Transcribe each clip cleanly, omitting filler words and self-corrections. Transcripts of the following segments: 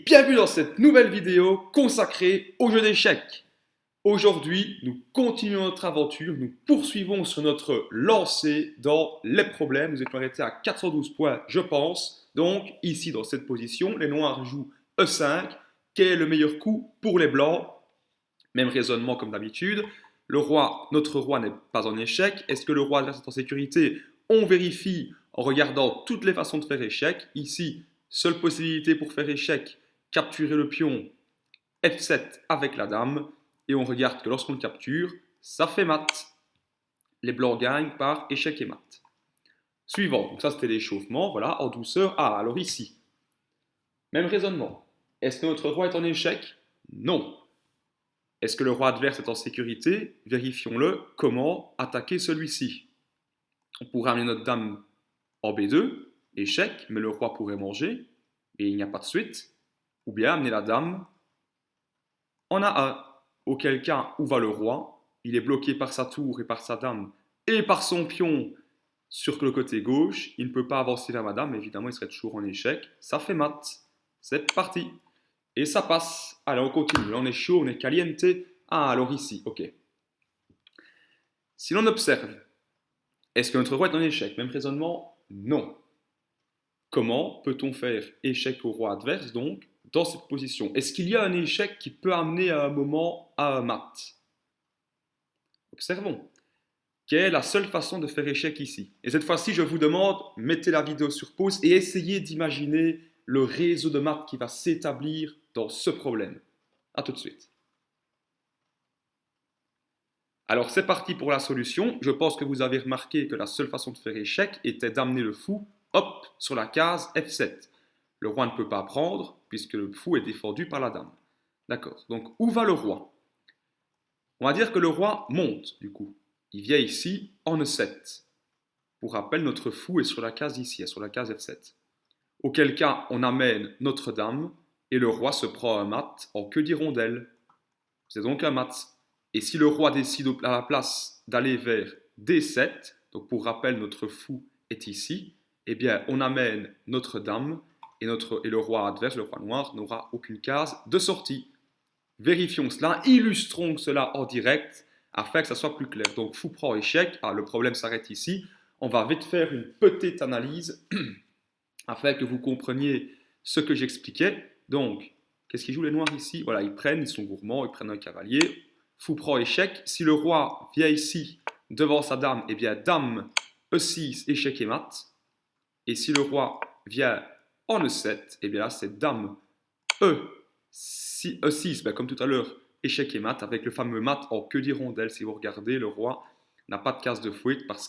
bienvenue dans cette nouvelle vidéo consacrée au jeu d'échecs. Aujourd'hui, nous continuons notre aventure, nous poursuivons sur notre lancée dans les problèmes. Nous étions arrêtés à 412 points, je pense. Donc, ici, dans cette position, les noirs jouent E5. Quel est le meilleur coup pour les blancs? Même raisonnement comme d'habitude. Notre roi n'est pas en échec. Est-ce que le roi adverse est en sécurité? On vérifie en regardant toutes les façons de faire échec. Ici, seule possibilité pour faire échec, capturer le pion F7 avec la dame. Et on regarde que lorsqu'on le capture, ça fait mat. Les blancs gagnent par échec et mat. Suivant, donc ça c'était l'échauffement, voilà, en douceur. Ah, alors ici, même raisonnement. Est-ce que notre roi est en échec? Non. Est-ce que le roi adverse est en sécurité? Vérifions-le. Comment attaquer celui-ci? On pourrait amener notre dame en B2, échec, mais le roi pourrait manger, et il n'y a pas de suite. Ou bien amener la dame en A1, auquel cas, où va le roi? Il est bloqué par sa tour et par sa dame, et par son pion sur le côté gauche. Il ne peut pas avancer vers ma dame, évidemment, il serait toujours en échec. Ça fait mat. C'est parti. Et ça passe. Allez, on continue. Là, on est chaud, on est caliente. Ah, alors ici, ok. Si l'on observe, est-ce que notre roi est en échec? Même raisonnement, non. Comment peut-on faire échec au roi adverse, donc, dans cette position? Est-ce qu'il y a un échec qui peut amener à un moment à un mat? Observons. Quelle est la seule façon de faire échec ici? Et cette fois-ci, je vous demande, mettez la vidéo sur pause et essayez d'imaginer le réseau de maths qui va s'établir dans ce problème. A tout de suite. Alors c'est parti pour la solution. Je pense que vous avez remarqué que la seule façon de faire échec était d'amener le fou, hop, sur la case F7. Le roi ne peut pas prendre puisque le fou est défendu par la dame. D'accord. Donc où va le roi? On va dire que le roi monte du coup. Il vient ici en E7. Pour rappel, notre fou est sur la case ici, sur la case F7. Auquel cas, on amène notre dame et le roi se prend un mat en queue d'hirondelle. C'est donc un mat. Et si le roi décide à la place d'aller vers D7, donc pour rappel, notre fou est ici, eh bien, on amène notre dame et le roi adverse, le roi noir, n'aura aucune case de sortie. Vérifions cela, illustrons cela en direct afin que ça soit plus clair. Donc, fou prend échec. Ah, le problème s'arrête ici. On va vite faire une petite analyse afin que vous compreniez ce que j'expliquais. Donc, qu'est-ce qu'ils jouent les noirs ici? Voilà, ils sont gourmands, ils prennent un cavalier. Fou prend échec. Si le roi vient ici devant sa dame, eh bien dame E6, échec et mat. Et si le roi vient en E7, eh bien là c'est dame E6, ben comme tout à l'heure, échec et mat, avec le fameux mat en queue d'hirondelle. Si vous regardez, le roi n'a pas de case de fouet parce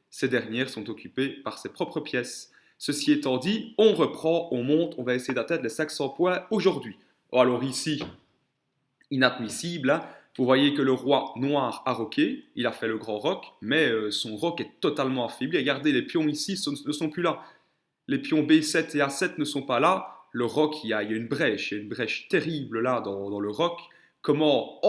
ces dernières sont occupées par ses propres pièces. Ceci étant dit, on reprend, on monte, on va essayer d'atteindre les 500 points aujourd'hui. Alors ici, inadmissible, hein. Vous voyez que le roi noir a roqué, il a fait le grand roc, mais son roc est totalement affaibli. Regardez, les pions ici ne sont plus là. Les pions B7 et A7 ne sont pas là. Le roc, il y a une brèche terrible là dans le roc. Comment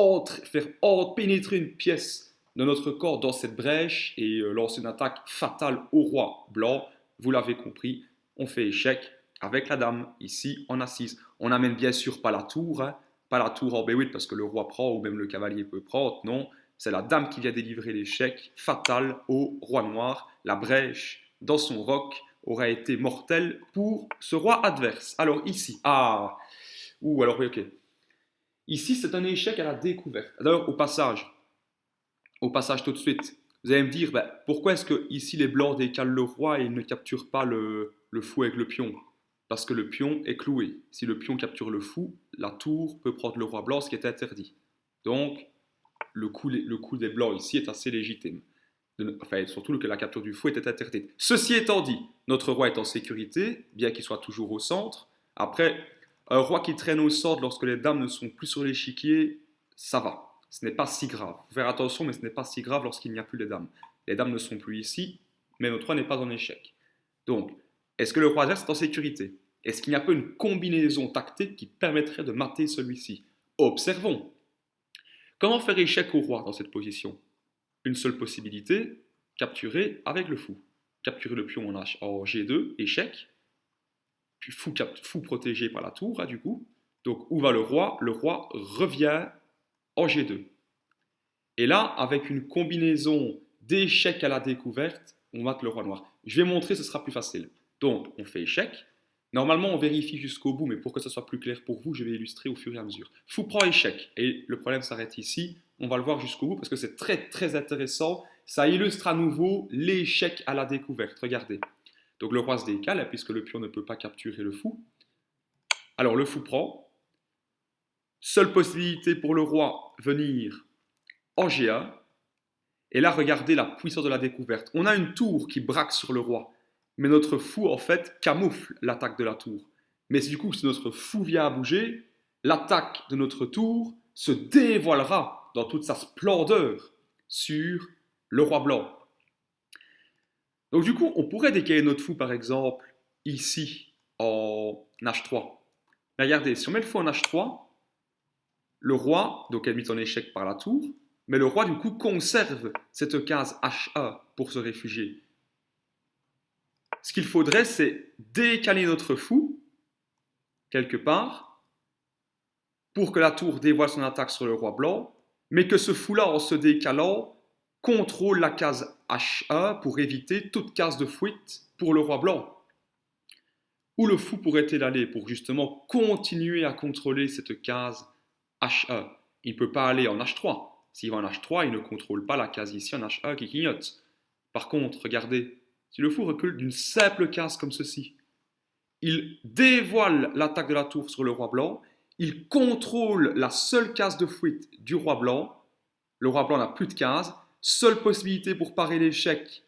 faire pénétrer une pièce de notre corps dans cette brèche et lancer une attaque fatale au roi blanc? Vous l'avez compris, on fait échec avec la dame, ici en A6. On n'amène bien sûr pas la tour, hein, pas la tour en B8 parce que le roi prend ou même le cavalier peut prendre, non. C'est la dame qui vient délivrer l'échec fatal au roi noir. La brèche dans son roc aurait été mortelle pour ce roi adverse. Alors ici, alors oui, ok. Ici, c'est un échec à la découverte. Alors, au passage tout de suite, vous allez me dire, ben, pourquoi est-ce que ici les blancs décalent le roi et ils ne capturent pas le fou avec le pion? Parce que le pion est cloué. Si le pion capture le fou, la tour peut prendre le roi blanc, ce qui est interdit. Donc, le coup des blancs ici est assez légitime. Enfin, surtout que la capture du fou était interdite. Ceci étant dit, notre roi est en sécurité, bien qu'il soit toujours au centre. Après, un roi qui traîne au centre lorsque les dames ne sont plus sur l'échiquier, ça va. Ce n'est pas si grave. Faut faire attention, mais ce n'est pas si grave lorsqu'il n'y a plus les dames. Les dames ne sont plus ici, mais notre roi n'est pas en échec. Donc, est-ce que le roi adverse est en sécurité? Est-ce qu'il n'y a pas une combinaison tactique qui permettrait de mater celui-ci? Observons. Comment faire échec au roi dans cette position? Une seule possibilité, capturer avec le fou. Capturer le pion en G2, échec. fou protégé par la tour, hein, du coup. Donc, où va le roi? Le roi revient en G2. Et là, avec une combinaison d'échecs à la découverte, on mate le roi noir. Je vais montrer, ce sera plus facile. Donc, on fait échec. Normalement, on vérifie jusqu'au bout, mais pour que ce soit plus clair pour vous, je vais illustrer au fur et à mesure. Fou prend échec, et le problème s'arrête ici. On va le voir jusqu'au bout parce que c'est très très intéressant. Ça illustre à nouveau l'échec à la découverte. Regardez. Donc le roi se décale, puisque le pion ne peut pas capturer le fou. Alors le fou prend. Seule possibilité pour le roi, venir en G1. Et là, regardez la puissance de la découverte. On a une tour qui braque sur le roi. Mais notre fou, en fait, camoufle l'attaque de la tour. Mais du coup, si notre fou vient à bouger, l'attaque de notre tour se dévoilera dans toute sa splendeur sur le roi blanc. Donc du coup, on pourrait décaler notre fou, par exemple, ici, en H3. Mais regardez, si on met le fou en H3, le roi, donc est mis en échec par la tour, mais le roi, du coup, conserve cette case H1 pour se réfugier. Ce qu'il faudrait, c'est décaler notre fou, quelque part, pour que la tour dévoile son attaque sur le roi blanc, mais que ce fou-là, en se décalant, contrôle la case H1 pour éviter toute case de fuite pour le roi blanc. Où le fou pourrait-il aller pour justement continuer à contrôler cette case H1? Il ne peut pas aller en H3. S'il va en H3, il ne contrôle pas la case ici en H1 qui clignote. Par contre, regardez, si le fou recule d'une simple case comme ceci, il dévoile l'attaque de la tour sur le roi blanc, il contrôle la seule case de fuite du roi blanc, le roi blanc n'a plus de case, seule possibilité pour parer l'échec,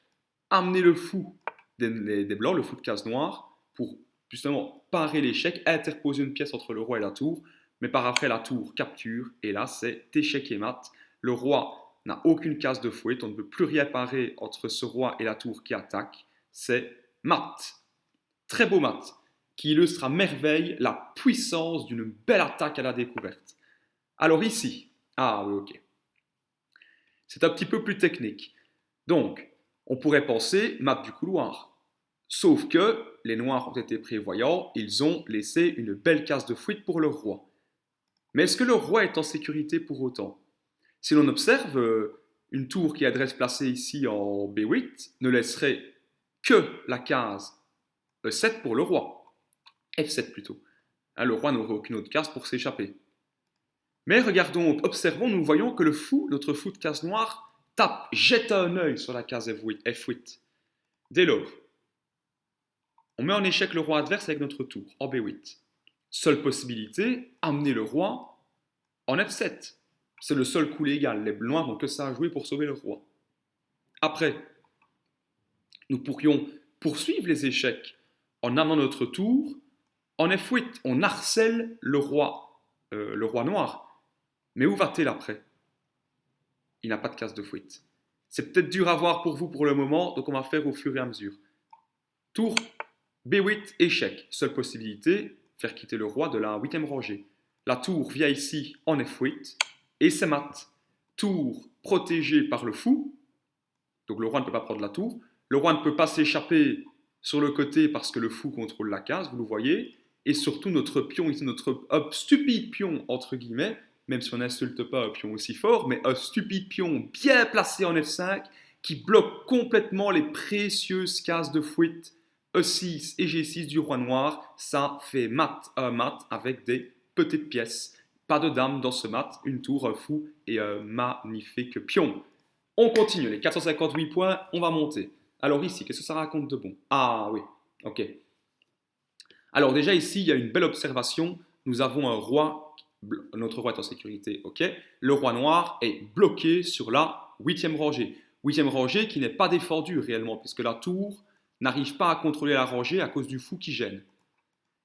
amener le fou des blancs, le fou de case noire, pour justement parer l'échec, interposer une pièce entre le roi et la tour, mais par après la tour capture, et là c'est échec et mat. Le roi n'a aucune case de fouette, on ne peut plus rien parer entre ce roi et la tour qui attaque, c'est mat. Très beau mat, qui illustre à merveille la puissance d'une belle attaque à la découverte. Alors ici, ah oui ok, c'est un petit peu plus technique. Donc, on pourrait penser mat du couloir. Sauf que les noirs ont été prévoyants, ils ont laissé une belle case de fuite pour le roi. Mais est-ce que le roi est en sécurité pour autant? Si l'on observe, une tour qui est adresse placée ici en B8 ne laisserait que la case E7 pour le roi. F7 plutôt. Hein, le roi n'aurait aucune autre case pour s'échapper. Mais regardons, observons, nous voyons que le fou, notre fou de case noire, tape, jette un œil sur la case F8. Dès lors, on met en échec le roi adverse avec notre tour, en B8. Seule possibilité, amener le roi en F7. C'est le seul coup légal, les blancs n'ont que ça à jouer pour sauver le roi. Après, nous pourrions poursuivre les échecs en amenant notre tour en F8. On harcèle le roi noir. Mais où va-t-il après? Il n'a pas de case de fuite. C'est peut-être dur à voir pour vous pour le moment, donc on va faire au fur et à mesure. Tour B8, échec. Seule possibilité, faire quitter le roi de la 8e rangée. La tour vient ici en F8 et c'est mat. Tour protégé par le fou, donc le roi ne peut pas prendre la tour. Le roi ne peut pas s'échapper sur le côté parce que le fou contrôle la case, vous le voyez. Et surtout notre pion, ici notre stupide pion, entre guillemets, même si on n'insulte pas un pion aussi fort, mais un stupide pion bien placé en F5 qui bloque complètement les précieuses cases de fuite E6 et G6 du roi noir. Ça fait mat, un mat avec des petites pièces. Pas de dame dans ce mat, une tour, un fou et un magnifique pion. On continue, les 458 points, on va monter. Alors ici, qu'est-ce que ça raconte de bon? Ah oui, ok. Alors déjà ici, il y a une belle observation. Nous avons un roi, notre roi est en sécurité, ok. Le roi noir est bloqué sur la 8e rangée. 8e rangée qui n'est pas défendue réellement, puisque la tour n'arrive pas à contrôler la rangée à cause du fou qui gêne.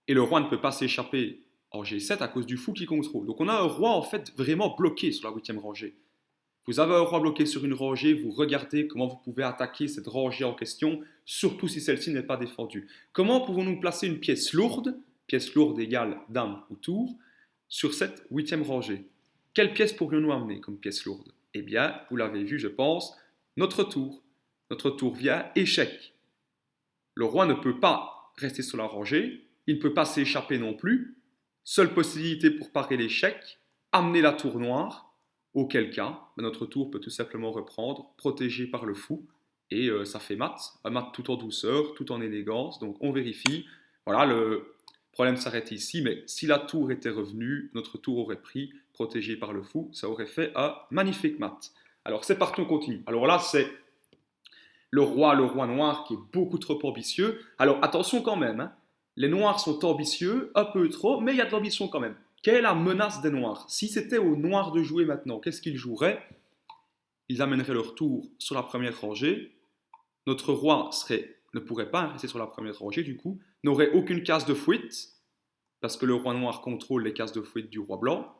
Et le roi ne peut pas s'échapper en G7 à cause du fou qui contrôle. Donc on a un roi en fait vraiment bloqué sur la 8e rangée. Vous avez un roi bloqué sur une rangée, vous regardez comment vous pouvez attaquer cette rangée en question, surtout si celle-ci n'est pas défendue. Comment pouvons-nous placer une pièce lourde égale dame ou tour, sur cette 8e rangée? Quelle pièce pourrions-nous amener comme pièce lourde? Eh bien, vous l'avez vu, je pense, notre tour. Notre tour vient échec. Le roi ne peut pas rester sur la rangée, il ne peut pas s'échapper non plus. Seule possibilité pour parer l'échec, amener la tour noire, auquel cas, notre tour peut tout simplement reprendre, protégé par le fou, et ça fait mat, un mat tout en douceur, tout en élégance, donc on vérifie. Voilà, le problème s'arrête ici, mais si la tour était revenue, notre tour aurait pris, protégé par le fou, ça aurait fait un magnifique mat. Alors c'est parti, on continue. Alors là, c'est le roi noir qui est beaucoup trop ambitieux. Alors attention quand même, hein. Les noirs sont ambitieux, un peu trop, mais il y a de l'ambition quand même. Quelle est la menace des noirs? Si c'était aux noirs de jouer maintenant, qu'est-ce qu'ils joueraient? Ils amèneraient leur tour sur la première rangée. Notre roi ne pourrait pas rester sur la première rangée, du coup, n'aurait aucune case de fuite, parce que le roi noir contrôle les cases de fuite du roi blanc.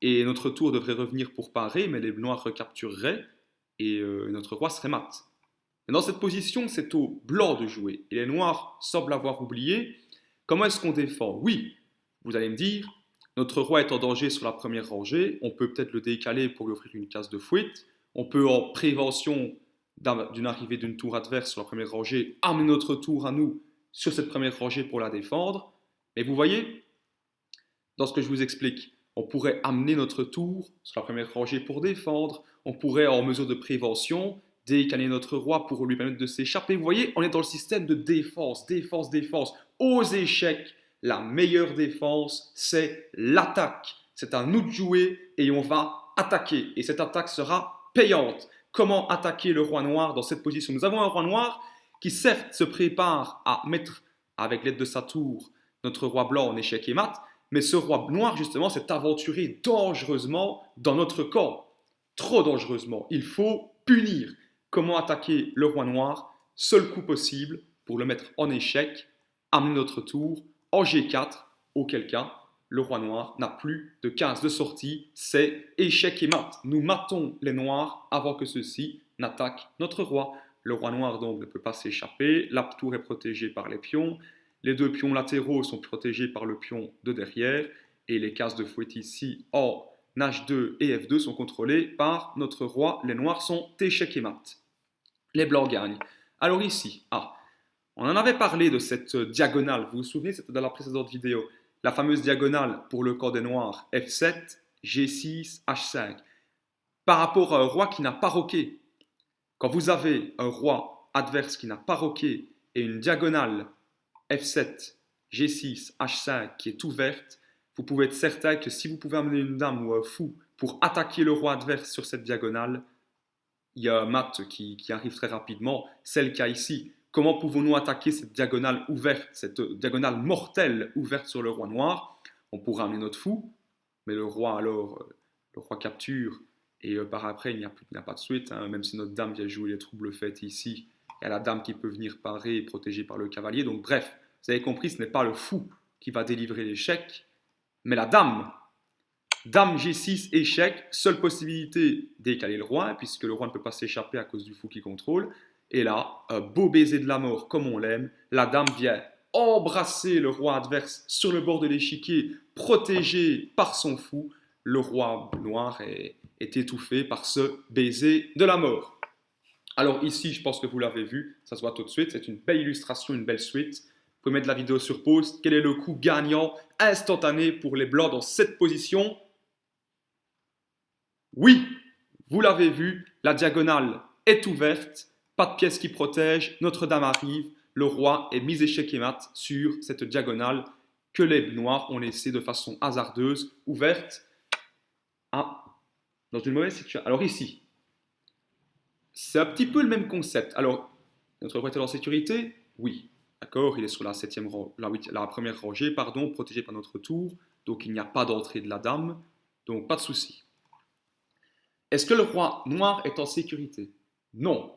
Et notre tour devrait revenir pour parer, mais les noirs recaptureraient, et notre roi serait mat. Et dans cette position, c'est aux blancs de jouer. Et les noirs semblent l'avoir oublié. Comment est-ce qu'on défend? Oui, vous allez me dire, notre roi est en danger sur la première rangée, on peut peut-être le décaler pour lui offrir une case de fuite, on peut en prévention d'une arrivée d'une tour adverse sur la première rangée, amener notre tour à nous sur cette première rangée pour la défendre. Mais vous voyez, dans ce que je vous explique, on pourrait amener notre tour sur la première rangée pour défendre, on pourrait en mesure de prévention décaler notre roi pour lui permettre de s'échapper. Vous voyez, on est dans le système de défense, défense, défense. Aux échecs, la meilleure défense, c'est l'attaque. C'est à nous de jouer et on va attaquer. Et cette attaque sera payante. Comment attaquer le roi noir dans cette position? Nous avons un roi noir qui certes se prépare à mettre, avec l'aide de sa tour, notre roi blanc en échec et mat, mais ce roi noir, justement, s'est aventuré dangereusement dans notre camp. Trop dangereusement. Il faut punir. Comment attaquer le roi noir? Seul coup possible pour le mettre en échec, amener notre tour en G4, auquel cas le roi noir n'a plus de case de sortie, c'est échec et mat. Nous matons les noirs avant que ceux-ci n'attaquent notre roi. Le roi noir donc ne peut pas s'échapper, la tour est protégée par les pions, les deux pions latéraux sont protégés par le pion de derrière, et les cases de fouette ici en H2 et F2 sont contrôlées par notre roi. Les noirs sont échec et mat. Les blancs gagnent. Alors ici, on en avait parlé de cette diagonale, vous vous souvenez, c'était dans la précédente vidéo, la fameuse diagonale pour le camp des noirs, F7, G6, H5. Par rapport à un roi qui n'a pas roqué, quand vous avez un roi adverse qui n'a pas roqué et une diagonale F7, G6, H5 qui est ouverte, vous pouvez être certain que si vous pouvez amener une dame ou un fou pour attaquer le roi adverse sur cette diagonale, il y a un mat qui arrive très rapidement, c'est le cas ici. Comment pouvons-nous attaquer cette diagonale ouverte, cette diagonale mortelle ouverte sur le roi noir? On pourra amener notre fou, mais le roi alors, le roi capture, et par après il n'y a pas de suite, hein, même si notre dame vient jouer les troubles faits ici, il y a la dame qui peut venir parer, protégée par le cavalier. Donc bref, vous avez compris, ce n'est pas le fou qui va délivrer l'échec, mais la dame. Dame G6, échec, seule possibilité d'écaler le roi, puisque le roi ne peut pas s'échapper à cause du fou qui contrôle. Et là, un beau baiser de la mort comme on l'aime, la dame vient embrasser le roi adverse sur le bord de l'échiquier, protégé par son fou. Le roi noir est étouffé par ce baiser de la mort. Alors ici, je pense que vous l'avez vu, ça se voit tout de suite, c'est une belle illustration, une belle suite. Vous pouvez mettre la vidéo sur pause. Quel est le coup gagnant instantané pour les blancs dans cette position? Oui, vous l'avez vu, la diagonale est ouverte, pas de pièce qui protège, Notre-Dame arrive, le roi est mis échec et mat sur cette diagonale que les noirs ont laissée de façon hasardeuse, ouverte, dans une mauvaise situation. Alors ici, c'est un petit peu le même concept. Alors, notre roi est en sécurité? Oui, d'accord, il est sur la première rangée, protégé par notre tour, donc il n'y a pas d'entrée de la dame, donc pas de souci. Est-ce que le roi noir est en sécurité? Non.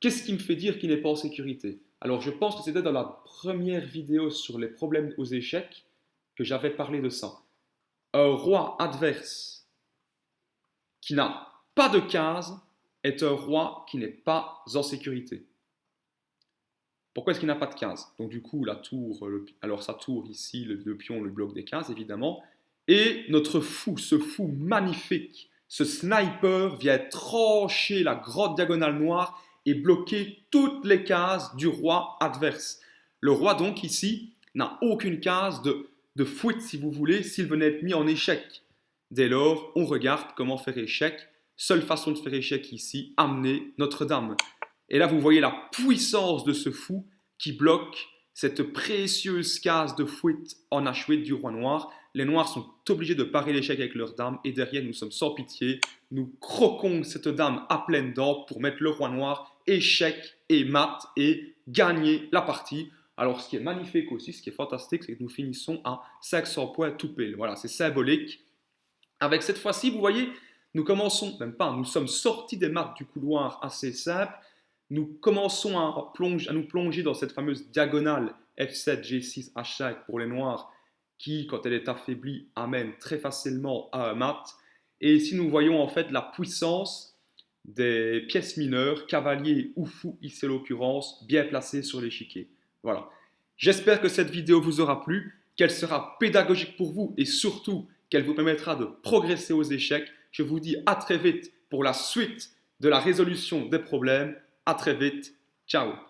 Qu'est-ce qui me fait dire qu'il n'est pas en sécurité? Alors je pense que c'était dans la première vidéo sur les problèmes aux échecs que j'avais parlé de ça. Un roi adverse qui n'a pas de case est un roi qui n'est pas en sécurité. Pourquoi est-ce qu'il n'a pas de case? Donc du coup, la tour, alors sa tour ici, le pion, le bloc des cases évidemment, et notre fou, ce fou magnifique, ce sniper vient trancher la grande diagonale noire et bloquer toutes les cases du roi adverse. Le roi donc ici n'a aucune case de fuite, si vous voulez, s'il venait être mis en échec. Dès lors, on regarde comment faire échec. Seule façon de faire échec ici, amener Notre-Dame. Et là, vous voyez la puissance de ce fou qui bloque cette précieuse case de fuite en H8 du roi noir. Les noirs sont obligés de parer l'échec avec leur dame et derrière, nous sommes sans pitié. Nous croquons cette dame à pleines dents pour mettre le roi noir échec et mat et gagner la partie. Alors, ce qui est magnifique aussi, ce qui est fantastique, c'est que nous finissons à 500 points tout pile. Voilà, c'est symbolique. Avec cette fois-ci, vous voyez, nous commençons, même pas, nous sommes sortis des maths du couloir assez simple. Nous commençons à nous plonger dans cette fameuse diagonale F7, G6, H5 pour les noirs qui, quand elle est affaiblie, amène très facilement à un mat. Et ici, nous voyons en fait la puissance des pièces mineures, cavalier ou fou, ici en l'occurrence, bien placées sur l'échiquier. Voilà. J'espère que cette vidéo vous aura plu, qu'elle sera pédagogique pour vous et surtout qu'elle vous permettra de progresser aux échecs. Je vous dis à très vite pour la suite de la résolution des problèmes. À très vite. Ciao.